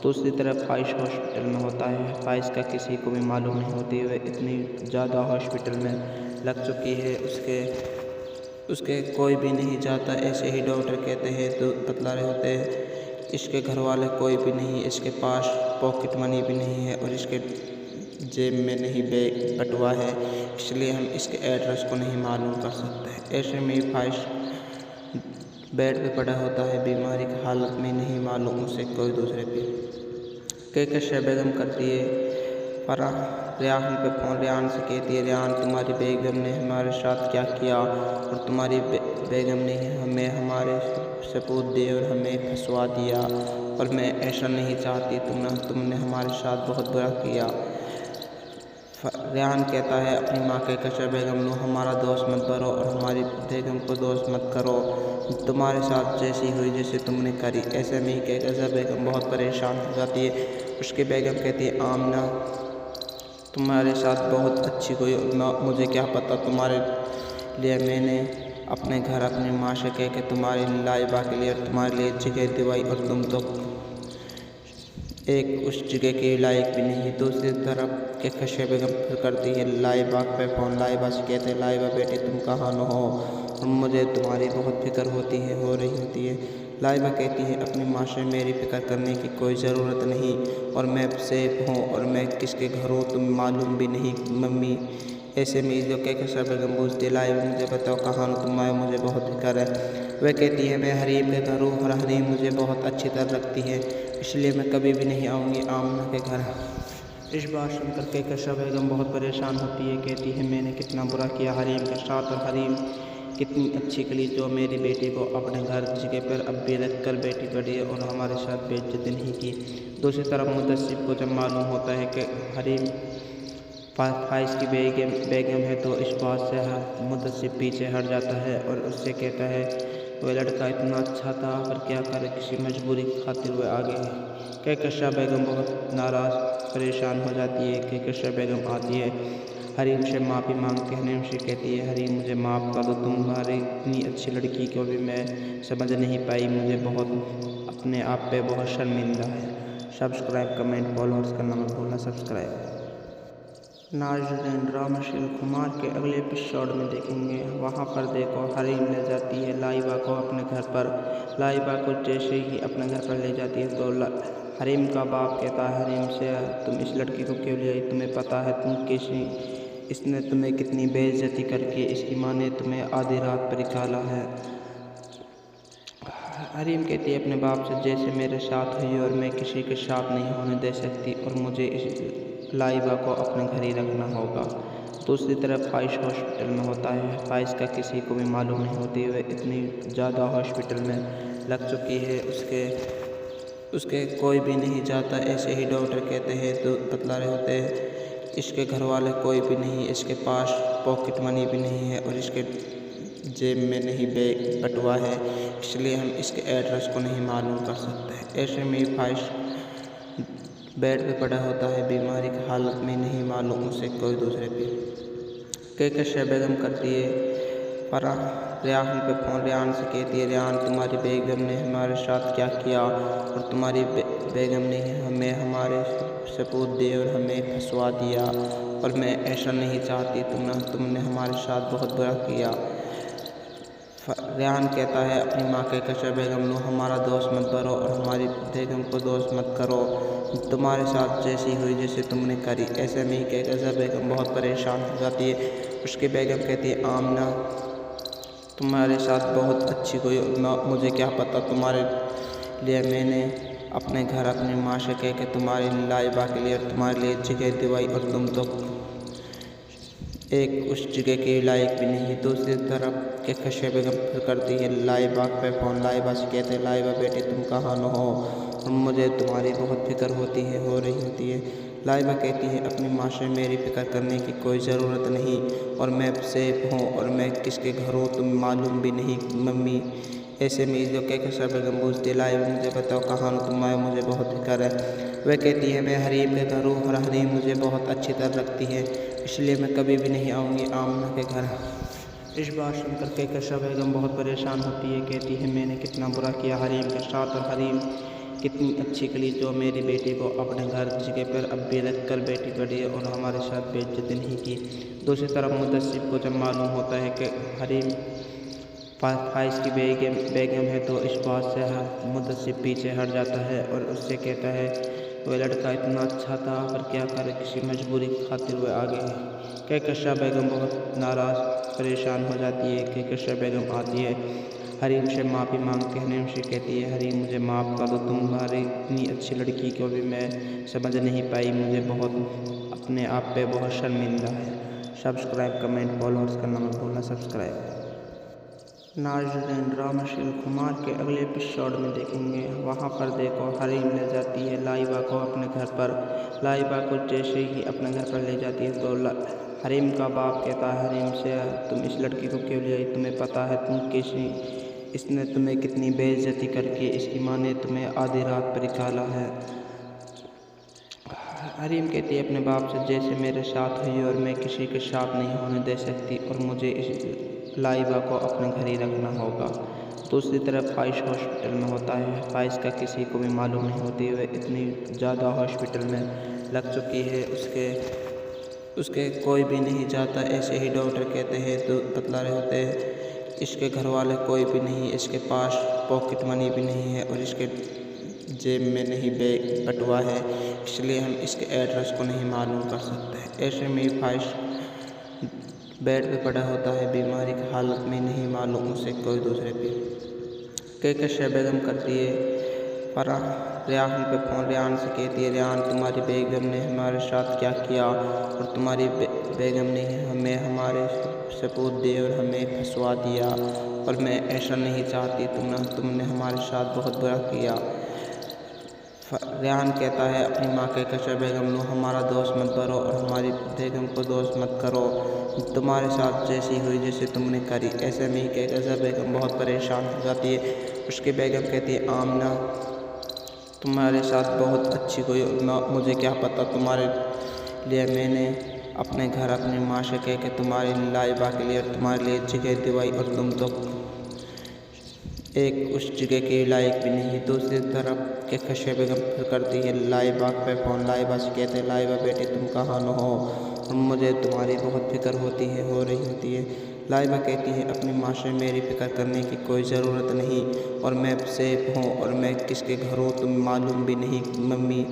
दूसरी तरफ फाइज हॉस्पिटल में होता है। फाइज का किसी को भी मालूम नहीं होती, वह इतनी ज़्यादा हॉस्पिटल में लग चुकी है उसके कोई भी नहीं जाता। ऐसे ही डॉक्टर कहते हैं तो बतला रहे होते हैं इसके घर वाले कोई भी नहीं, इसके पास पॉकेट मनी भी नहीं है और इसके जेब में नहीं बैग बटुआ है, इसलिए हम इसके एड्रेस को नहीं मालूम कर सकते। ऐसे में फाइज बेड पे पड़ा होता है, बीमारी की हालत में नहीं मालूम उसे कोई दूसरे पे। कहकशा बेगम करती है फरा रेहान पे फ़ोन रेहान से कहती है, रेहान तुम्हारी बेगम ने हमारे साथ क्या किया और तुम्हारी बेगम ने हमें हमारे सबूत दिए और हमें फंसवा दिया और मैं ऐसा नहीं चाहती, तुमने हमारे साथ बहुत बुरा किया। रेहान कहता है, अपनी माँ के कशा बेगम लो, हमारा दोस्त मत बनो और हमारी बेगम को दोस्त मत करो, तुम्हारे साथ जैसी हुई जैसे तुमने करी। ऐसे में ही कशा बेगम बहुत परेशान हो जाती है। उसकी बेगम कहती है, आमना तुम्हारे साथ बहुत अच्छी हुई, मुझे क्या पता तुम्हारे लिए मैंने अपने घर अपनी माँ से कह के तुम्हारी लाइबा के लिए और तुम्हारे लिए जगह दिवाई और तुम तो एक उस जगह के लायक भी नहीं। दूसरी तरफ के कशा बेगम फिर करती है लाइबा पे फ़ोन। लाइबा से कहते हैं, लाइबा बेटे तुम कहाँ न हो और मुझे तुम्हारी बहुत फिक्र हो रही होती है। लाइबा कहती है, अपनी माँ से मेरी फ़िक्र करने की कोई ज़रूरत नहीं और मैं सेफ हूँ और मैं किसके घर हूँ तुम मालूम भी नहीं मम्मी। ऐसे में जो कशा बेगम पूछती, लाइबा मुझे बताओ कहाँ तुम आए, मुझे बहुत फिक्र है। वह कहती है, मैं हरीम के घर हूँ और हरीम मुझे बहुत अच्छी तरह रखती है, इसलिए मैं कभी भी नहीं आऊँगी आमना के घर। इस बात सुनकर कशा बेगम बहुत परेशान होती है। कहती है, मैंने कितना बुरा किया हरीम के साथ और हरीम कितनी अच्छी कली जो मेरी बेटी को अपने घर जगह पर अब भी रख कर बेटी पड़ी है और हमारे साथ बेइज्जती नहीं की। दूसरी तरफ मुदस्सिब को जब मालूम होता है कि हरीम फाइज की बेगम है तो इस बात से मुदस्सिब पीछे हट जाता है और उससे कहता है, वह लड़का इतना अच्छा था पर क्या करे, किसी मजबूरी की खातिर वह आगे है। कशा बेगम बहुत नाराज़ परेशान हो जाती है। कशा बेगम आती है, हरीम से माफ़ी मांगती है। हरीम से कहती है, हरीम मुझे माफ़ कर दो, तुम्हारी इतनी अच्छी लड़की को भी मैं समझ नहीं पाई, मुझे बहुत अपने आप पे बहुत शर्मिंदा है। सब्सक्राइब कमेंट फॉलोअर्स करना मत भूलना। सब्सक्राइब। नाज़रीन, ड्रामा शिल कुमार के अगले एपिसोड में देखेंगे। वहाँ पर देखो, हरीम ले जाती है लाइबा को अपने घर पर। लाइबा को जैसे ही अपने घर पर ले जाती है तो हरीम का बाप कहता है हरीम से, तुम इस लड़की को क्यों ले आई, तुम्हें पता है इसने तुम्हें कितनी बेइज्जती करके इसकी माँ ने तुम्हें आधी रात पर निकाला है। हरीम कहती है अपने बाप से, जैसे मेरे साथ हुई और मैं किसी के साथ नहीं होने दे सकती और मुझे इस लाइबा को अपने घर ही रखना होगा। दूसरी तरफ फाइज हॉस्पिटल में होता है। फाइज का किसी को भी मालूम नहीं होती, वह इतनी ज़्यादा हॉस्पिटल में लग चुकी है, उसके कोई भी नहीं जाता। ऐसे ही डॉक्टर कहते हैं तो बतला रहे होते हैं, इसके घर वाले कोई भी नहीं, इसके पास पॉकेट मनी भी नहीं है और इसके जेब में नहीं बैग बटुआ है, इसलिए हम इसके एड्रेस को नहीं मालूम कर सकते। ऐसे में फाइज बेड पे पड़ा होता है, बीमारी की हालत में नहीं मालूम उसे कोई दूसरे पे। कशा बेगम करती है फरा रेहान पे फ़ोन। रेहान से कहती है, रेहान तुम्हारी बेगम ने हमारे साथ क्या किया और तुम्हारी बेगम ने हमें हमारे सबूत दिए और हमें फंसवा दिया और मैं ऐसा नहीं चाहती, तुमने हमारे साथ बहुत बुरा किया। रेहान कहता है, अपनी माँ के कशा बेगम लो, हमारा दोस्त मत बनो और हमारी बेगम को दोस्त मत करो, तुम्हारे साथ जैसी हुई जैसे तुमने करी। ऐसे में ही कशा बेगम बहुत परेशान हो जाती है। उसकी बेगम कहती है, आमना तुम्हारे साथ बहुत अच्छी हुई, मुझे क्या पता तुम्हारे लिए मैंने अपने घर अपनी माँ से कह के तुम्हारी लाइबा के लिए और तुम्हारे लिए जगह दिवाई और तुम तो एक उस जगह के लायक भी नहीं। दूसरी तरफ के कशा बेगम फिर करती है लाइबा पे फ़ोन। लाइबा से कहते हैं, लाइबा बेटे तुम कहाँ न हो और मुझे तुम्हारी बहुत फिक्र हो रही होती है। लाइबा कहती है, अपनी माँ से मेरी फ़िक्र करने की कोई ज़रूरत नहीं और मैं सेफ हूँ और मैं किसके घर हूँ तुम मालूम भी नहीं मम्मी। ऐसे में जो कशा बेगम पूछती है, लाइबा मुझे बताओ कहाँ तुम आए, मुझे बहुत फिक्र है। वह कहती है, मैं हरीम के घर हूँ और हरीम मुझे बहुत अच्छी तरह रखती है, इसलिए मैं कभी भी नहीं आऊँगी आमना के घर। इस बात सुनकर कशा बेगम बहुत परेशान होती है। कहती है, मैंने कितना बुरा किया हरीम के साथ और हरीम कितनी अच्छी कली जो मेरी बेटी को अपने घर जगह पर अब भी रख कर बेटी पड़ी है और हमारे साथ बेइज्जती नहीं की। दूसरी तरफ मुदस्सिब को जब मालूम होता है कि हरीम फाइज की बेगम है तो इस बात से मुदस्सिब पीछे हट जाता है और उससे कहता है, वह लड़का इतना अच्छा था पर क्या करे, किसी मजबूरी की खातिर वह आगे है। कशा बेगम बहुत नाराज़ परेशान हो जाती है। कशा बेगम आती है, हरीम से माफ़ी मांगती है। हरीम से कहती है हरीम मुझे माफ़ कर दो, तुम्हारी इतनी अच्छी लड़की को भी मैं समझ नहीं पाई, मुझे बहुत अपने आप पे बहुत शर्मिंदा है। सब्सक्राइब कमेंट फॉलोअर्स करना मत भूलना। सब्सक्राइब। नाज़रीन, ड्रामा शिल कुमार के अगले एपिसोड में देखेंगे। वहाँ पर देखो हरीम ले जाती है लाइबा को अपने घर पर। लाइबा को जैसे ही अपने घर पर ले जाती है तो हरीम का बाप कहता है हरीम से, तुम इस लड़की को क्यों ले आई? तुम्हें पता है इसने तुम्हें कितनी बेइज्जती करके इसकी माँ ने तुम्हें आधी रात पर निकाला है। हरीम कहती है अपने बाप से, जैसे मेरे साथ हुई और मैं किसी के साथ नहीं होने दे सकती और मुझे इस लाइबा को अपने घर ही रखना होगा। दूसरी तरफ फाइज हॉस्पिटल में होता है। फाइज का किसी को भी मालूम नहीं होती, वह इतनी ज़्यादा हॉस्पिटल में लग चुकी है, उसके कोई भी नहीं जाता। ऐसे ही डॉक्टर कहते हैं तो बतला रहे होते हैं इसके घर वाले कोई भी नहीं, इसके पास पॉकेट मनी भी नहीं है और इसके जेब में नहीं बैग बटुआ है, इसलिए हम इसके एड्रेस को नहीं मालूम कर सकते। ऐसे में फाइज बेड पे पड़ा होता है, बीमारी की हालत में नहीं मालूम उसे कोई दूसरे पे। कहकर बेगम करती है रेहान पे फ़ोन। रेहान से कहती है रेहान तुम्हारी बेगम ने हमारे साथ क्या किया और तुम्हारी बेगम ने हमें हमारे सबूत दिए और हमें फंसवा दिया और मैं ऐसा नहीं चाहती, तुमने हमारे साथ बहुत बुरा किया। रेहान कहता है अपनी माँ के कशा बेगम लो हमारा दोस्त मत बनो और हमारी बेगम को दोस्त मत करो, तुम्हारे साथ जैसी हुई जैसे तुमने करी। ऐसे में ही कहकर बेगम बहुत परेशान हो जाती है। उसकी बेगम कहती है आमना तुम्हारे साथ बहुत अच्छी हुई, मुझे क्या पता तुम्हारे लिए मैंने अपने घर अपनी माँ से कह के तुम्हारे लाइबा के लिए और तुम्हारे लिए जगह दिवाई और तुम तो एक उस जगह के लायक भी नहीं। दूसरी तरफ के कशा बेगम फिर करती है लाइबा पे फ़ोन। लाइबा से कहते हैं लाइबा बेटे तुम कहाँ न हो और मुझे तुम्हारी बहुत फिक्र हो रही होती है। लाइबा कहती है अपनी माँ से मेरी फिक्र करने की कोई ज़रूरत नहीं और मैं सेफ हूँ और मैं किसके घर हूँ तुम मालूम भी नहीं मम्मी।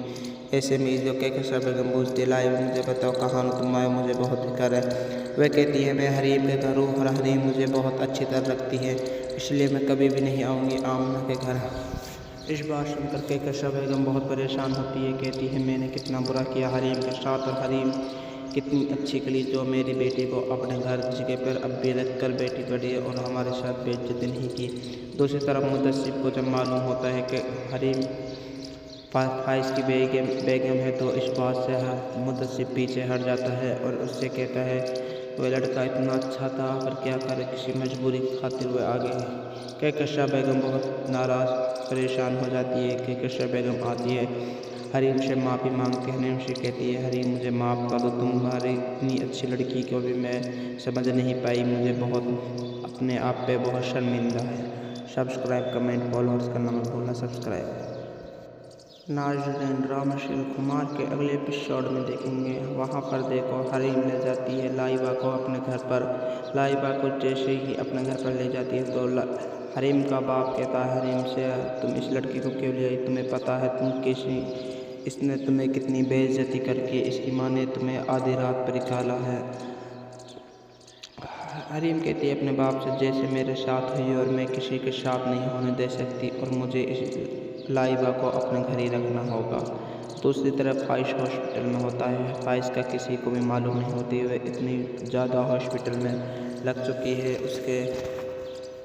ऐसे में जो कशा बेगम पूछती है लाइबा मुझे बताओ कहाँ हो तुम आए, मुझे बहुत फिक्र है। वह कहती है मैं हरीम के घर हूँ और हरीम मुझे बहुत अच्छी तरह रखती है, इसलिए मैं कभी भी नहीं आऊँगी आमना के घर। इस बात सुनकर कशा बेगम बहुत परेशान होती है। कहती है मैंने कितना बुरा किया हरीम के साथ और हरीम कितनी अच्छी कली जो मेरी बेटी को अपने घर जगह पर अब भी रख कर बेटी पड़ी है और हमारे साथ बेइज्जती नहीं की। दूसरी तरफ मुदस्सिब को जब मालूम होता है कि हरीम फाइज की बेगम है तो इस बात से मुदस्सिब पीछे हट जाता है और उससे कहता है वह लड़का इतना अच्छा था पर क्या करे, किसी मजबूरी की खातिर वह आ गई। कशा बेगम बहुत नाराज़ परेशान हो जाती है। कशा बेगम आती है हरीम से माफ़ी मांगती है। हरीम से कहती है हरीम मुझे माफ़ कर दो, तुम्हारी इतनी अच्छी लड़की को भी मैं समझ नहीं पाई, मुझे बहुत अपने आप पे बहुत शर्मिंदा है। सब्सक्राइब कमेंट फॉलोअर्स करना मत भूलना। सब्सक्राइब। नाज़रीन, ड्रामा शिल कुमार के अगले एपिसोड में देखेंगे। वहाँ पर देखो हरीम ले जाती है लाइबा को अपने घर पर। लाइबा को जैसे ही अपने घर पर ले जाती है तो हरीम का बाप कहता है हरीम से तुम इस लड़की को क्यों ले आई? तुम्हें पता है इसने तुम्हें कितनी बेइज्जती करके इसकी माँ ने तुम्हें आधी रात पर निकाला है। हरीम कहती है अपने बाप से जैसे मेरे साथ हुई और मैं किसी के साथ नहीं होने दे सकती और मुझे इस लाइबा को अपने घर ही रखना होगा। दूसरी तरफ फाइज हॉस्पिटल में होता है। फाइज का किसी को भी मालूम नहीं होती, वह इतनी ज़्यादा हॉस्पिटल में लग चुकी है,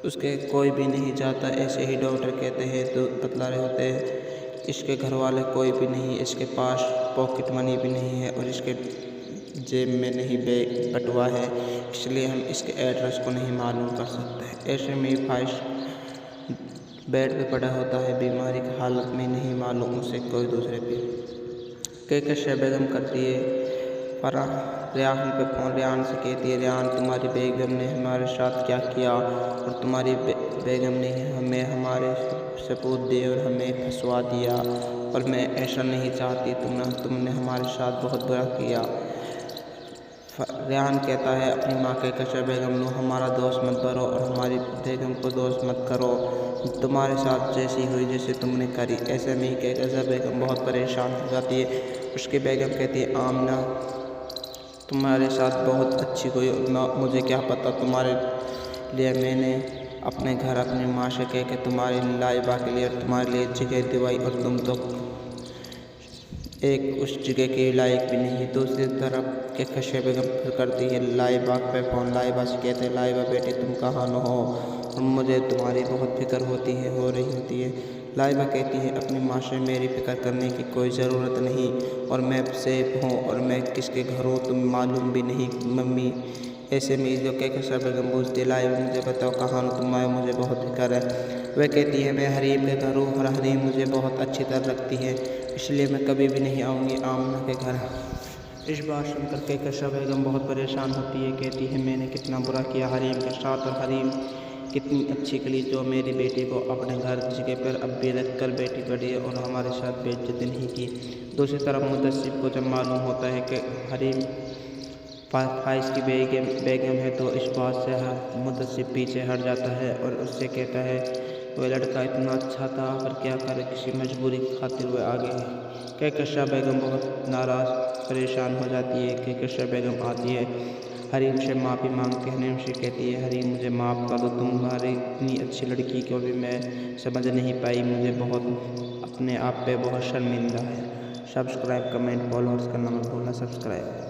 उसके कोई भी नहीं जाता। ऐसे ही डॉक्टर कहते हैं तो बतला रहे होते हैं इसके घर वाले कोई भी नहीं, इसके पास पॉकेट मनी भी नहीं है और इसके जेब में नहीं बैग बटुआ है, इसलिए हम इसके एड्रेस को नहीं मालूम कर सकते। ऐसे में फाइज बेड पे पड़ा होता है, बीमारी की हालत में नहीं मालूम उसे कोई दूसरे पे। कशा बेगम करती है रेहान पे फ़ोन। रेहान से कहती है रेहान तुम्हारी बेगम ने हमारे साथ क्या किया और तुम्हारी बेगम ने हमें हमारे सबूत दिए और हमें फंसवा दिया और मैं ऐसा नहीं चाहती, तुमने हमारे साथ बहुत बुरा किया। रेहान कहता है अपनी माँ के कशा बेगम लो हमारा दोस्त मत बनो और हमारी बेगम को दोस्त मत करो, तुम्हारे साथ जैसी हुई जैसे तुमने करी। ऐसे में ही कशा बेगम बहुत परेशान हो जाती है। उसकी बेगम कहती है आमना तुम्हारे साथ बहुत अच्छी हुई, मुझे क्या पता तुम्हारे लिए मैंने अपने घर अपनी माँ से कह के तुम्हारी लाइबा के लिए और तुम्हारे लिए जगह दिवाई और तुम तो एक उस जगह के लायक भी नहीं। दूसरी तरफ के कश्य बेगम फिर करती है लाइबा पे फ़ोन। लाइबा से कहते हैं लाइबा बेटी तुम कहाँ न हो और मुझे तुम्हारी बहुत फिक्र होती है हो रही होती है। लाइबा कहती है अपनी माँ से मेरी फिक्र करने की कोई ज़रूरत नहीं और मैं सेफ हूँ और मैं किसके घर हूँ तुम मालूम भी नहीं मम्मी। ऐसे में जो कह बेगम पूछती लाइबा मुझे बताओ कहाँ हो तुम आए मुझे बहुत फिक्र है। वह कहती है मैं हरीम के घर हूँ और हरीम मुझे बहुत अच्छी तरह रखती है इसलिए मैं कभी भी नहीं आऊँगी आमना के घर। इस बात सुनकर कहकशा बेगम बहुत परेशान होती है। कहती है मैंने कितना बुरा किया हरीम के साथ और हरीम कितनी अच्छी कली जो मेरी बेटी को अपने घर जगह पर अब भी रख कर बेटी बड़ी और हमारे साथ बेइज्जती नहीं की। दूसरी तरफ मुदस्सिब को जब मालूम होता है कि हरीम फाइज की बेगम है तो इस बात से मुदस्सिब पीछे हट जाता है और उससे कहता है वह लड़का इतना अच्छा था पर क्या करे किसी मजबूरी की खातिर वह आगे है। कहकशा बेगम बहुत नाराज़ परेशान हो जाती है। कहकशा बेगम आती है हरीम से माफ़ी मांगती है। हरीम से कहती है हरीम मुझे माफ़ कर दो तुम्हारी इतनी अच्छी लड़की को भी मैं समझ नहीं पाई मुझे बहुत अपने आप पे बहुत शर्मिंदा है। सब्सक्राइब कमेंट फॉलोअर्स करना मत भूलना सब्सक्राइब।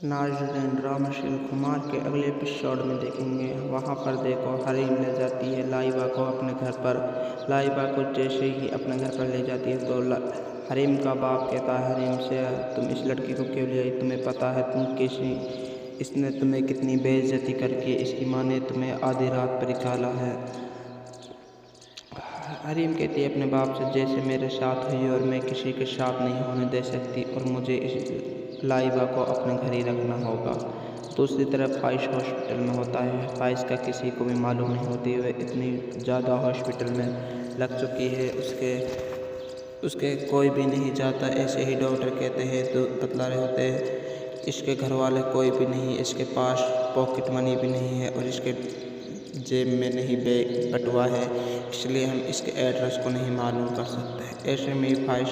नाज़रीन ड्रामा शिल कुमार के अगले एपिसोड में देखेंगे। वहाँ पर देखो हरीम ले जाती है लाइबा को अपने घर पर। लाइबा को जैसे ही अपने घर पर ले जाती है तो हरीम का बाप कहता है हरीम से तुम इस लड़की को क्यों ले आई तुम्हें पता है तुम किसी इसने तुम्हें कितनी बेइज्जती करके इसकी माँ ने तुम्हें आधी रात पर निकाला है। हरीम कहती है अपने बाप से जैसे मेरे साथ हुई और मैं किसी के साथ नहीं होने दे सकती और मुझे इस लाइबा को अपने घर ही रखना होगा। दूसरी तरफ फाइज हॉस्पिटल में होता है। फाइज का किसी को भी मालूम नहीं होती वह इतनी ज़्यादा हॉस्पिटल में लग चुकी है उसके कोई भी नहीं जाता। ऐसे ही डॉक्टर कहते हैं तो बतला रहे होते हैं इसके घर वाले कोई भी नहीं इसके पास पॉकेट मनी भी नहीं है और इसके जेब में नहीं बैग बटुआ है इसलिए हम इसके एड्रेस को नहीं मालूम कर सकते। ऐसे में फाइज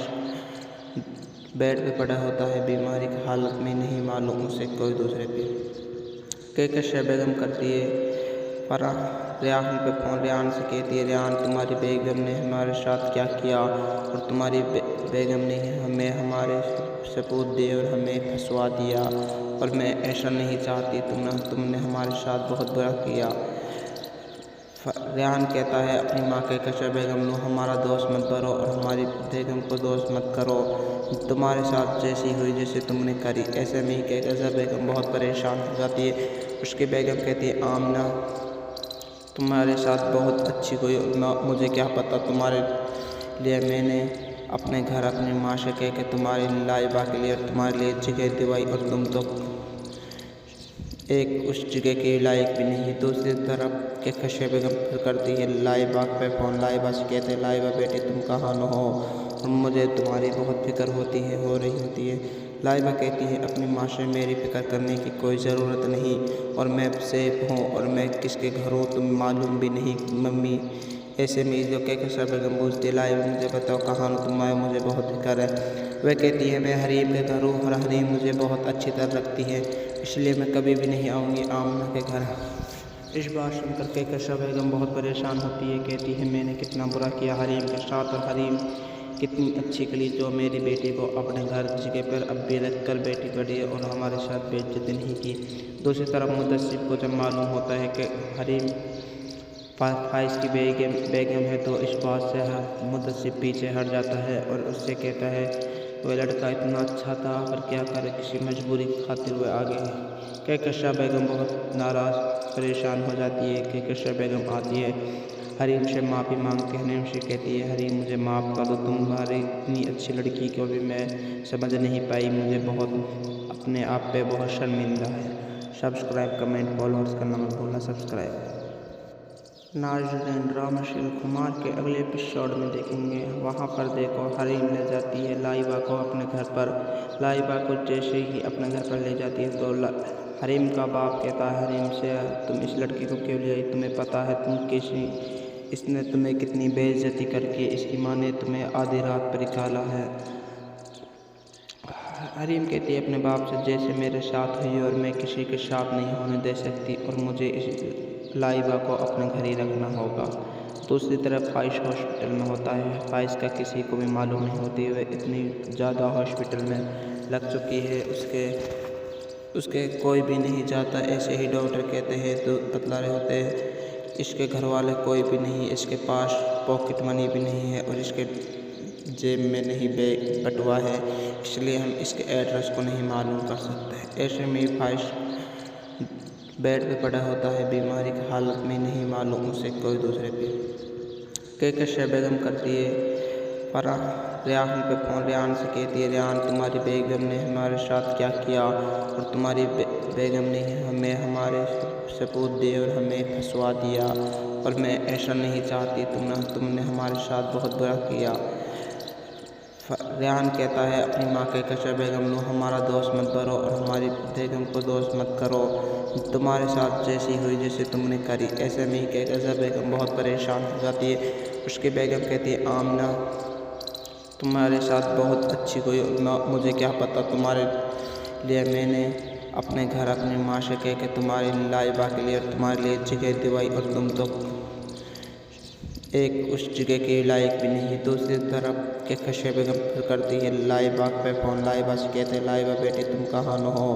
बेड पे पड़ा होता है बीमारी की हालत में नहीं मालूम उसे कोई दूसरे पे। कहकशा बेगम करती है रेहान पे फ़ोन। रेहान से कहती है रेहान तुम्हारी बेगम ने हमारे साथ क्या किया और तुम्हारी बेगम ने हमें हमारे सबूत दिए और हमें फंसवा दिया और मैं ऐसा नहीं चाहती तुमने हमारे साथ बहुत बुरा किया। रेहान कहता है अपनी माँ कहकशा बेगम लो हमारा दोस्त मत करो और हमारी बेगम को दोस्त मत करो तुम्हारे साथ जैसी हुई जैसे तुमने करी। ऐसे में ही कहकशा बेगम बहुत परेशान हो जाती है। उसकी बेगम कहती है आमना तुम्हारे साथ बहुत अच्छी हुई मुझे क्या पता तुम्हारे लिए मैंने अपने घर अपनी माँ से कह के तुम्हारी लाइबा के लिए और तुम्हारे लिए जगह दिवाई और तुम तो एक उस जगह के लायक भी नहीं। दूसरी तरफ के कहकशा बेगम फिर करती है लाइबा पे फ़ोन। लाइबा से कहते हैं लाइबा बेटी तुम कहाँ न हो और मुझे तुम्हारी बहुत फिक्र होती है हो रही होती है। लाइबा कहती है अपनी माँ से मेरी फिक्र करने की कोई ज़रूरत नहीं और मैं सेफ हूँ और मैं किसके घर हूँ तुम मालूम भी नहीं मम्मी। ऐसे में जो कहकशा बेगम पूछती लाइबा मुझे बताओ कहाँ हो तुम आए मुझे बहुत फिक्र है। वह कहती है मैं हरीम के घर हूँ और हरीम मुझे बहुत अच्छी तरह रखती है इसलिए मैं कभी भी नहीं आऊँगी आमना के घर। इस बात सुनकर कहकशा बेगम बहुत परेशान होती है। कहती है मैंने कितना बुरा किया हरीम के साथ और हरीम कितनी अच्छी कली जो मेरी बेटी को अपने घर जगह पर अब भी रख कर बेटी बड़ी और हमारे साथ बेइज्जती नहीं की। दूसरी तरफ मुदस्सिब को जब मालूम होता है कि हरीम फाइज की बेगम है तो इस बात से मुदस्सिब पीछे हट जाता है और उससे कहता है वह लड़का इतना अच्छा था पर क्या करे किसी मजबूरी की खातिर वह आगे है। कहकशा बेगम बहुत नाराज़ परेशान हो जाती है। कहकशा बेगम आती है हरीम से माफ़ी मांगती है। हरीम से कहती है हरीम मुझे माफ़ कर दो तुम्हारी इतनी अच्छी लड़की को भी मैं समझ नहीं पाई मुझे बहुत अपने आप पे बहुत शर्मिंदा है। सब्सक्राइब कमेंट फॉलोअर्स करना मत भूलना सब्सक्राइब। नाज़रीन ड्रामा शिल कुमार के अगले एपिसोड में देखेंगे। वहाँ पर देखो हरीम ले जाती है लाइबा को अपने घर पर। लाइबा को जैसे ही अपने घर पर ले जाती है तो हरीम का बाप कहता है हरीम से तुम इस लड़की को क्यों ले आई तुम्हें पता है तुम किसी इसने तुम्हें कितनी बेइज्जती करके इसकी माँ ने तुम्हें आधी रात पर निकाला है। हरीम कहती है अपने बाप से जैसे मेरे साथ हुई और मैं किसी के साथ नहीं होने दे सकती और मुझे इस लाइबा को अपने घर ही रखना होगा। दूसरी तरफ फाइश हॉस्पिटल में होता है। फाइश का किसी को भी मालूम नहीं होती, वह इतनी ज़्यादा हॉस्पिटल में लग चुकी है, उसके कोई भी नहीं जाता। ऐसे ही डॉक्टर कहते हैं तो बतला रहे होते हैं। इसके घर वाले कोई भी नहीं, इसके पास पॉकेट मनी भी नहीं है और इसके जेब में नहीं बैग बटुआ है, इसलिए हम इसके एड्रेस को नहीं मालूम कर सकते। ऐसे में फाइश बेड पे पड़ा होता है, बीमारी की हालत में नहीं मालूम उसे कोई दूसरे पे। कहकर बेगम करती है रेहान पे फ़ोन, रेहान से कहती है, रेहान तुम्हारी बेगम ने हमारे साथ क्या किया और तुम्हारी बेगम ने हमें हमारे सबूत दिए और हमें फंसवा दिया और मैं ऐसा नहीं चाहती, तुमने हमारे साथ बहुत बुरा किया। रेहान कहता है अपनी माँ के कहकर बेगम लो हमारा दोस्त मत बनो और हमारी बेगम को दोस्त मत करो, तुम्हारे साथ जैसी हुई जैसे तुमने करी। ऐसे में ही कहकर बेगम बहुत परेशान हो जाती है। उसकी बेगम कहती है आमना तुम्हारे साथ बहुत अच्छी हुई, मुझे क्या पता तुम्हारे लिए मैंने अपने घर अपनी माँ से कह के तुम्हारी लाइबा के लिए और तुम्हारे लिए जगह दिवाई और तुम तो एक उस जगह के लायक भी नहीं। दूसरी तरफ कहकर बेगम फिर करती है लाइबा पे फ़ोन, लाइबा से कहते हैं लाइबा बेटी तुम कहाँ न हो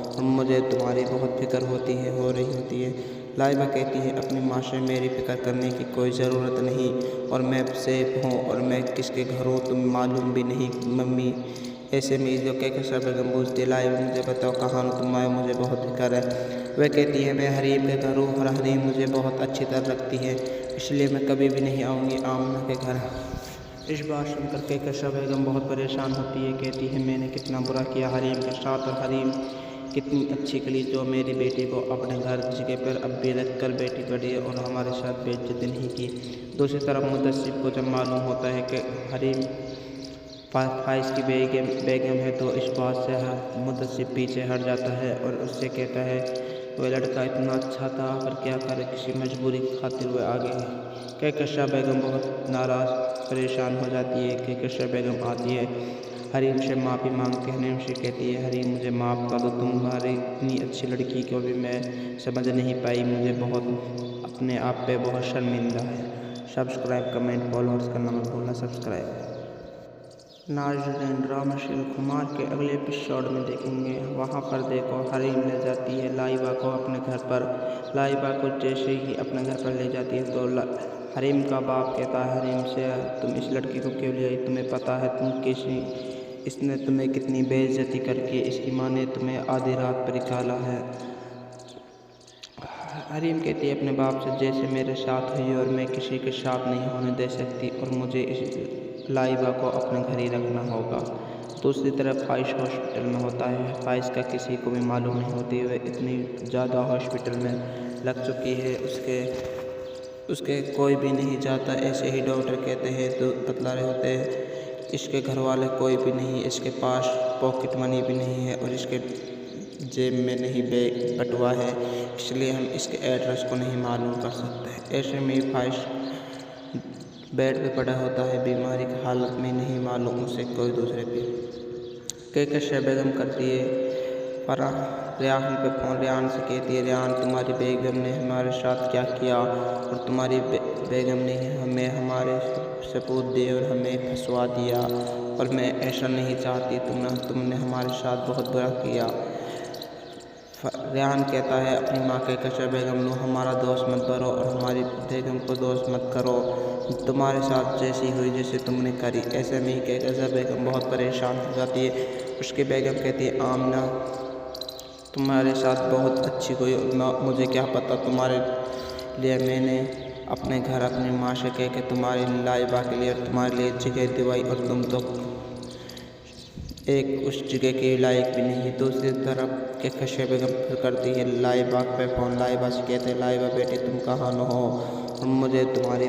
और मुझे तुम्हारी बहुत फिक्र हो रही होती है। लाइबा कहती है अपनी माँ से मेरी फिक्र करने की कोई ज़रूरत नहीं और मैं सेफ हूँ और मैं किसके घर हूँ तुम मालूम भी नहीं मम्मी। ऐसे में जो कहकर बेगम पूछती लाइबा मुझे बताओ कहाँ हो तुम आए, मुझे बहुत फिक्र है। वह कहती है मैं हरीम के घर हूँ और हरीम मुझे बहुत अच्छी तरह रखती है, इसलिए मैं कभी भी नहीं आऊँगी आमना के घर। इस बात सुनकर कहकर बेगम बहुत परेशान होती है, कहती है मैंने कितना बुरा किया हरीम के साथ और हरीम कितनी अच्छी कली जो मेरी बेटी को अपने घर जगह पर अब भी रख कर बेटी पड़ी और हमारे साथ बेइज्जती नहीं की। दूसरी तरफ मुदस्सिब को जब मालूम होता है कि हरीम फाइश की बेगम है तो इस बात से मुदस्सिब पीछे हट जाता है और उससे कहता है वह लड़का इतना अच्छा था पर क्या करे, किसी मजबूरी की खातिर वह आगे है। कहकर बेगम बहुत नाराज़ परेशान हो जाती है। कहकर बेगम आती है, हरीम से माफ़ी मांगती है। हरीम से कहती है हरीम मुझे माफ़ कर दो, तुम्हारी इतनी अच्छी लड़की को भी मैं समझ नहीं पाई, मुझे बहुत अपने आप पे बहुत शर्मिंदा है। सब्सक्राइब कमेंट फॉलोअर्स करना मत भूलना सब्सक्राइब। नाज़रीन ड्रामा शिल कुमार के अगले एपिसोड में देखेंगे। वहाँ पर देखो हरीम ले जाती है लाइबा को अपने घर पर। लाइबा को जैसे ही अपने घर पर ले जाती है तो हरीम का बाप कहता है हरीम से तुम इस लड़की को क्यों ले आई, तुम्हें पता है इसने तुम्हें कितनी बेइज्जती करके इसकी माँ ने तुम्हें आधी रात पर निकाला है। हरीम कहती है अपने बाप से जैसे मेरे साथ हुई और मैं किसी के साथ नहीं होने दे सकती और मुझे इस लाइबा को अपने घर ही रखना होगा। दूसरी तरफ फाइश हॉस्पिटल में होता है। फाइश का किसी को भी मालूम नहीं होती, वह इतनी ज़्यादा हॉस्पिटल में लग चुकी है, उसके कोई भी नहीं जाता। ऐसे ही डॉक्टर कहते हैं तो बतला रहे होते हैं। इसके घर वाले कोई भी नहीं, इसके पास पॉकेट मनी भी नहीं है और इसके जेब में नहीं बैग बटुआ है, इसलिए हम इसके एड्रेस को नहीं मालूम कर सकते। ऐसे में फाइश बेड पे पड़ा होता है, बीमारी की हालत में नहीं मालूम उसे कोई दूसरे पे। कहकर बेगम करती है रेहान पे फ़ोन, रेहान से कहती है रेहान तुम्हारी बेगम ने हमारे साथ क्या किया और तुम्हारी बेगम ने हमें हमारे सबूत दिए और हमें फंसवा दिया और मैं ऐसा नहीं चाहती, तुमने हमारे साथ बहुत बुरा किया। रेहान कहता है अपनी माँ के कहकर बेगम लो हमारा दोस्त मत बनो और हमारी बेगम को दोस्त मत करो, तुम्हारे साथ जैसी हुई जैसे तुमने करी। ऐसे में ही कहकर बेगम बहुत परेशान हो जाती है। उसकी बेगम कहती है आमना तुम्हारे साथ बहुत अच्छी हुई, मुझे क्या पता तुम्हारे लिए मैंने अपने घर अपनी माँ से कह के तुम्हारी लाइबा के लिए और तुम्हारे लिए जगह दिवाई और तुम तो एक उस जगह के लायक भी नहीं। दूसरी तरफ कहकर बेगम फिर करती है लाइबा पे फ़ोन, लाइबा से कहते हैं लाइबा बेटी तुम कहाँ न हो और मुझे तुम्हारी